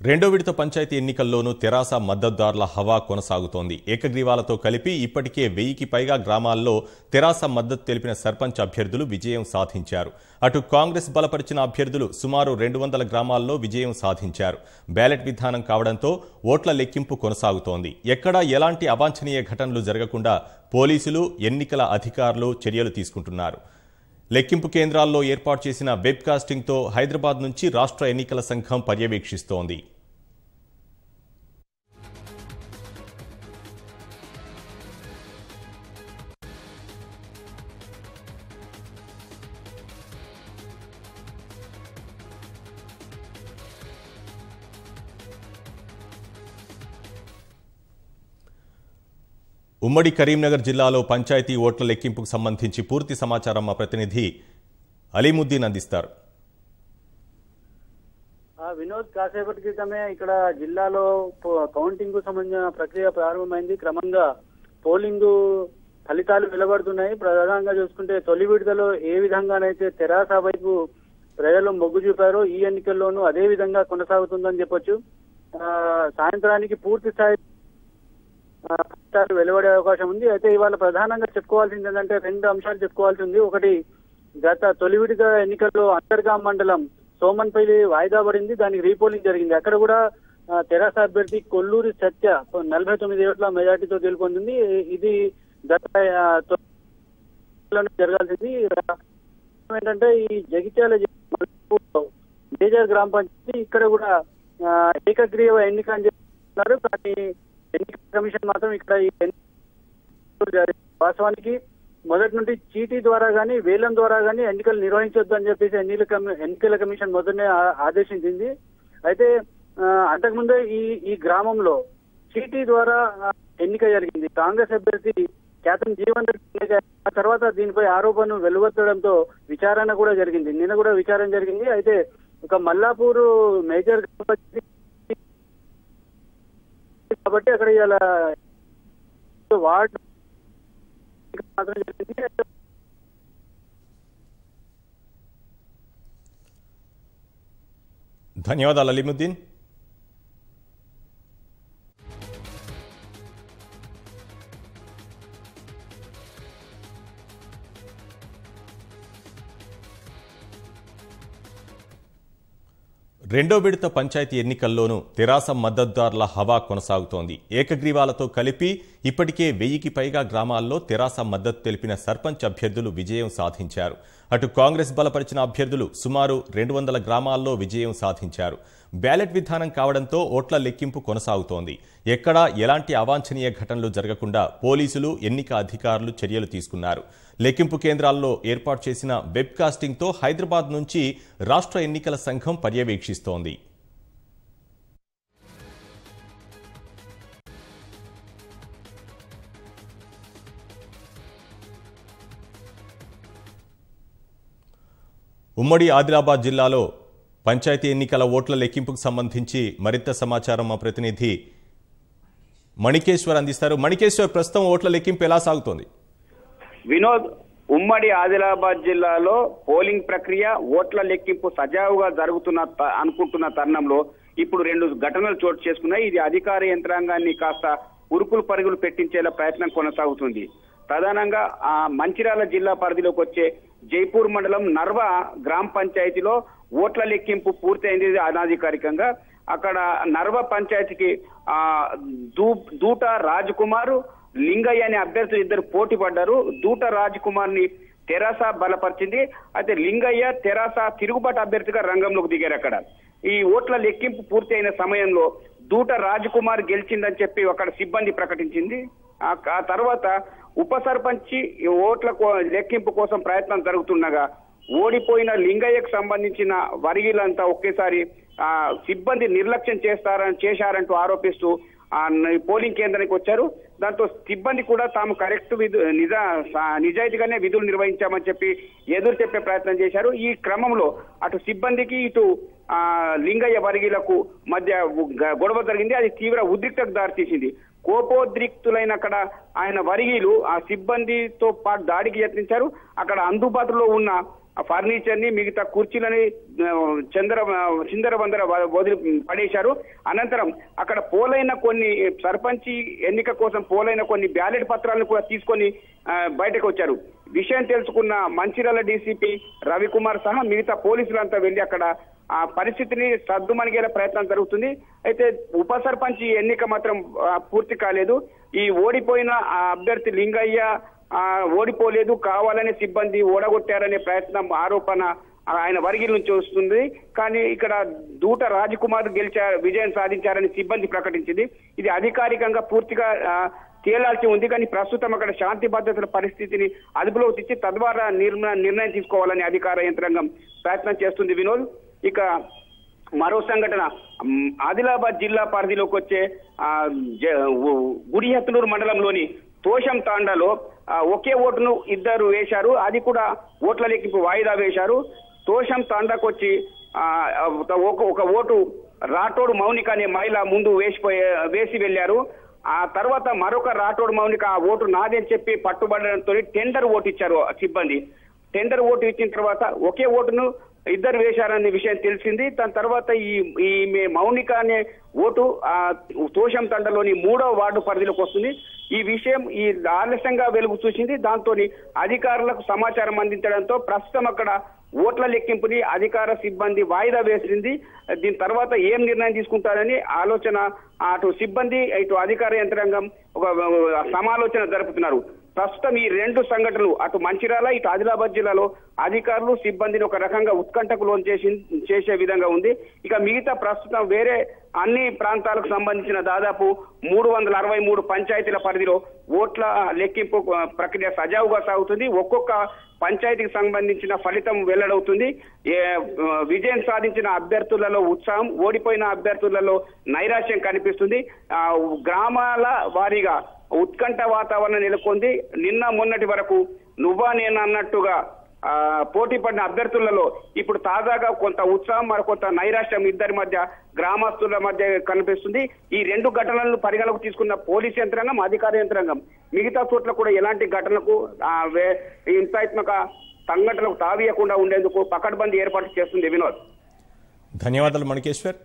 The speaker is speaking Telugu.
రెండో విడత పంచాయతీ ఎన్నికల్లోనూ తెరాస మద్దతుదారుల హవా కొనసాగుతోంది. ఏకగ్రీవాలతో కలిపి ఇప్పటికే 1000కి పైగా గ్రామాల్లో తెరాస మద్దతు తెలిపిన సర్పంచ్ అభ్యర్థులు విజయం సాధించారు. అటు కాంగ్రెస్ బలపరిచిన అభ్యర్థులు సుమారు 200 గ్రామాల్లో విజయం సాధించారు. బ్యాలెట్ విధానం కావడంతో ఓట్ల లెక్కింపు కొనసాగుతోంది. ఎక్కడా ఎలాంటి అవాంఛనీయ ఘటనలు జరగకుండా పోలీసులు, ఎన్నికల అధికారులు చర్యలు తీసుకుంటున్నారు. లెక్కింపు కేంద్రాల్లో ఏర్పాటు చేసిన వెబ్కాస్టింగ్తో హైదరాబాద్ నుంచి రాష్ట్ర ఎన్నికల సంఘం పర్యవేక్షిస్తోంది. ఉమ్మడి కరీంనగర్ జిల్లాలో పంచాయతీ ఓట్ల లెక్కింపుకు సంబంధించి పూర్తి సమాచారం మా ప్రతినిధి అలీముద్దీన్ అందిస్తారు. వినోద్, కాసేపటి క్రితమే ఇక్కడ జిల్లాలో కౌంటింగ్ కు సంబంధించిన ప్రక్రియ ప్రారంభమైంది. క్రమంగా పోలింగ్ ఫలితాలు వెలువడుతున్నాయి. ప్రధానంగా చూసుకుంటే తొలి విడతలో ఏ విధంగానైతే తెరాస వైపు ప్రజలు మొగ్గు చూపారో ఈ ఎన్నికల్లోనూ అదే విధంగా కొనసాగుతుందని చెప్పొచ్చు. సాయంత్రానికి పూర్తి స్థాయి ఫలితాలు వెలువడే అవకాశం ఉంది. అయితే ఇవాళ ప్రధానంగా చెప్పుకోవాల్సింది ఏంటంటే 2 అంశాలు చెప్పుకోవాల్సి ఉంది. ఒకటి, గత తొలి విడత ఎన్నికల్లో అంతర్గాం మండలం సోమన్పల్లి వాయిదా పడింది. దానికి రీపోలింగ్ జరిగింది. అక్కడ కూడా తెరాస అభ్యర్థి కొల్లూరి సత్య 49 ఓట్ల మెజార్టీతో గెలుపొందింది. ఇది గత జరగాల్సింది. ఏంటంటే ఈ జగిత్యాల మేజర్ గ్రామ పంచాయతీ ఇక్కడ కూడా ఏకగ్రీవ ఎన్నిక అని చెప్తున్నారు. కానీ ఎన్నికల కమిషన్ మాత్రం ఇక్కడ వాస్తవానికి మొదటి నుండి చీటీ ద్వారా గానీ వేలం ద్వారా గానీ ఎన్నికలు నిర్వహించొద్దు అని చెప్పేసి ఎన్నికల కమిషన్ మొదటనే ఆదేశించింది. అయితే అంతకుముందే ఈ గ్రామంలో చీటీ ద్వారా ఎన్నిక జరిగింది. కాంగ్రెస్ అభ్యర్థి క్యాప్టెన్ జీవన్ రెడ్డి ఆ తర్వాత దీనిపై ఆరోపణలు వెలువెత్తడంతో విచారణ కూడా జరిగింది. నిన్న కూడా విచారణ జరిగింది. అయితే ఒక మల్లాపూర్ మేజర్ కాబట్టి అక్కడ ఇలా వార్డు మాత్రం జరిగింది. ధన్యవాదాలు అలీముద్దీన్. రెండో విడత పంచాయతీ ఎన్నికల్లోనూ తెరాస మద్దతుదారుల హవా కొనసాగుతోంది. ఏకగ్రీవాలతో కలిపి ఇప్పటికే 1000కి పైగా గ్రామాల్లో తెరాస మద్దతు తెలిపిన సర్పంచ్ అభ్యర్థులు విజయం సాధించారు. అటు కాంగ్రెస్ బలపరిచిన అభ్యర్థులు సుమారు 200 గ్రామాల్లో విజయం సాధించారు. బ్యాలెట్ విధానం కావడంతో ఓట్ల లెక్కింపు కొనసాగుతోంది. ఎక్కడా ఎలాంటి అవాంఛనీయ ఘటనలు జరగకుండా పోలీసులు, ఎన్నిక అధికారులు చర్యలు తీసుకున్నారు. లెక్కింపు కేంద్రాల్లో ఏర్పాటు చేసిన వెబ్కాస్టింగ్తో హైదరాబాద్ నుంచి రాష్ట్ర ఎన్నికల సంఘం పర్యవేక్షిస్తోంది. ఉమ్మడి ఆదిలాబాద్ జిల్లాలో పంచాయతీ ఎన్నికల ఓట్ల లెక్కింపుకు సంబంధించి మరింత సమాచారం మా ప్రతినిధి మణికేశ్వర్ అందిస్తారు. మణికేశ్వర్, ప్రస్తుతం ఓట్ల లెక్కింపు ఎలా సాగుతోంది? వినోద్, ఉమ్మడి ఆదిలాబాద్ జిల్లాలో పోలింగ్ ప్రక్రియ, ఓట్ల లెక్కింపు సజావుగా అనుకుంటున్న తరుణంలో ఇప్పుడు 2 ఘటనలు చోటు చేసుకున్నాయి. ఇది అధికార యంత్రాంగాన్ని కాస్త ఉరుకులు పరుగులు పెట్టించేలా ప్రయత్నం కొనసాగుతుంది. ప్రధానంగా మంచిర్యాల జిల్లా పరిధిలోకి వచ్చే జైపూర్ మండలం నర్వ గ్రామ పంచాయతీలో ఓట్ల లెక్కింపు పూర్తయింది అనాధికారికంగా. అక్కడ నర్వ పంచాయతీకి దూట రాజ్ కుమార్, లింగయ్య అనే అభ్యర్థులు ఇద్దరు పోటీ పడ్డారు. దూట రాజ్ కుమార్ ని తెరాస బలపరిచింది. అయితే లింగయ్య తెరాస తిరుగుబాటు అభ్యర్థిగా రంగంలోకి దిగారు. అక్కడ ఈ ఓట్ల లెక్కింపు పూర్తి అయిన సమయంలో దూట రాజ్ కుమార్ గెలిచిందని చెప్పి అక్కడ సిబ్బంది ప్రకటించింది. ఆ తర్వాత ఉప సర్పంచి ఓట్ల లెక్కింపు కోసం ప్రయత్నం జరుగుతుండగా ఓడిపోయిన లింగయ్యకు సంబంధించిన వర్గీయులంతా ఒకేసారి సిబ్బంది నిర్లక్ష్యం చేశారంటూ ఆరోపిస్తూ పోలింగ్ కేంద్రానికి వచ్చారు. దాంతో సిబ్బంది కూడా తాము కరెక్ట్ నిజాయితీగానే విధులు నిర్వహించామని చెప్పి ఎదురు చెప్పే ప్రయత్నం చేశారు. ఈ క్రమంలో అటు సిబ్బందికి ఇటు లింగయ్య వర్గీయులకు మధ్య గొడవ జరిగింది. అది తీవ్ర ఉద్రిక్తకు దారితీసింది. కోపోద్రిక్తులైన అక్కడ ఆయన వర్గీయులు ఆ సిబ్బందితో పాటు దాడికి యత్నించారు. అక్కడ అందుబాటులో ఉన్న ఆ ఫర్నిచర్ ని మిగతా కుర్చీలని చిందరబందర వదిలి పడేశారు. అనంతరం అక్కడ పోలైన కొన్ని సర్పంచి ఎన్నిక కోసం పోలైన కొన్ని బ్యాలెట్ పత్రాలను కూడా తీసుకొని బయటకు వచ్చారు. విషయం తెలుసుకున్న మంచిర్యాల డీసీపీ రవికుమార్ సహా మిగతా పోలీసులంతా వెళ్లి అక్కడ ఆ పరిస్థితిని సద్దుమణిగేలా ప్రయత్నం జరుగుతుంది. అయితే ఉప సర్పంచ్ ఎన్నిక మాత్రం పూర్తి కాలేదు. ఈ ఓడిపోయిన అభ్యర్థి లింగయ్య ఓడిపోలేదు, కావాలనే సిబ్బంది ఓడగొట్టారనే ప్రయత్నం ఆరోపణ ఆయన వర్గీల నుంచి వస్తుంది. కానీ ఇక్కడ దూట రాజకుమార్ విజయం సాధించారని సిబ్బంది ప్రకటించింది. ఇది అధికారికంగా పూర్తిగా తేలాల్సి ఉంది. కానీ ప్రస్తుతం అక్కడ శాంతి భద్రతల పరిస్థితిని అదుపులోకి తెచ్చి తద్వారా నిర్ణయం తీసుకోవాలని అధికార యంత్రాంగం ప్రయత్నం చేస్తుంది. వినోద్, ఇక మరో సంఘటన ఆదిలాబాద్ జిల్లా పరిధిలోకి వచ్చే గుడిహత్నూరు మండలంలోని తోషం తాండాలో ఒకే ఓటును ఇద్దరు వేశారు. అది కూడా ఓట్ల లెక్కింపు వాయిదా వేశారు. తోషం తాండాకు వచ్చి ఒక ఓటు రాటోడు మౌనిక అనే మహిళ ముందు వేసి వెళ్లారు. ఆ తర్వాత మరొక రాటోడు మౌనిక ఆ ఓటు నాది అని చెప్పి పట్టుబడడంతో టెండర్ ఓటు ఇచ్చారు సిబ్బంది. టెండర్ ఓటు ఇచ్చిన తర్వాత ఒకే ఓటును ఇద్దరు వేశారనే విషయం తెలిసింది. దాని తర్వాత ఈ మౌనిక అనే ఓటు తోషం తండలోని 3వ వార్డు పరిధిలోకి వస్తుంది. ఈ విషయం ఆలస్యంగా వెలుగు చూసింది. దాంతో అధికారులకు సమాచారం అందించడంతో ప్రస్తుతం అక్కడ ఓట్ల లెక్కింపుని అధికార సిబ్బంది వాయిదా వేసింది. దీని తర్వాత ఏం నిర్ణయం తీసుకుంటారని ఆలోచన అటు సిబ్బంది ఇటు అధికార యంత్రాంగం ఒక సమాలోచన జరుపుతున్నారు. ప్రస్తుతం ఈ రెండు సంఘటనలు అటు మంచిర్యాల ఇటు ఆదిలాబాద్ జిల్లాలో అధికారులు సిబ్బందిని ఒక రకంగా ఉత్కంఠకు లోన్ చేసే విధంగా ఉంది. ఇక మిగతా ప్రస్తుతం వేరే అన్ని ప్రాంతాలకు సంబంధించిన దాదాపు 363 పంచాయతీల పరిధిలో ఓట్ల లెక్కింపు ప్రక్రియ సజావుగా సాగుతుంది. ఒక్కొక్క పంచాయతీకి సంబంధించిన ఫలితం వెల్లడవుతుంది. విజయం సాధించిన అభ్యర్థులలో ఉత్సాహం, ఓడిపోయిన అభ్యర్థులలో నైరాశ్యం కనిపిస్తుంది. గ్రామాల వారీగా ఉత్కంఠ వాతావరణం నెలకొంది. నిన్న మొన్నటి వరకు నువ్వా నేను అన్నట్టుగా పోటీ పడిన అభ్యర్థులలో ఇప్పుడు తాజాగా కొంత ఉత్సాహం మరికొంత నైరాశ్యం ఇద్దరి మధ్య గ్రామస్తుల మధ్య కనిపిస్తుంది. ఈ రెండు ఘటనలను పరిగణలోకి తీసుకున్న పోలీస్ యంత్రాంగం అధికార యంత్రాంగం మిగతా చోట్ల కూడా ఎలాంటి ఘటనలకు హింసాత్మక సంఘటనలకు తావీయకుండా ఉండేందుకు పకడ్బందీ ఏర్పాటు చేస్తుంది. వినోద్, ధన్యవాదాలు మణికేశ్వర్.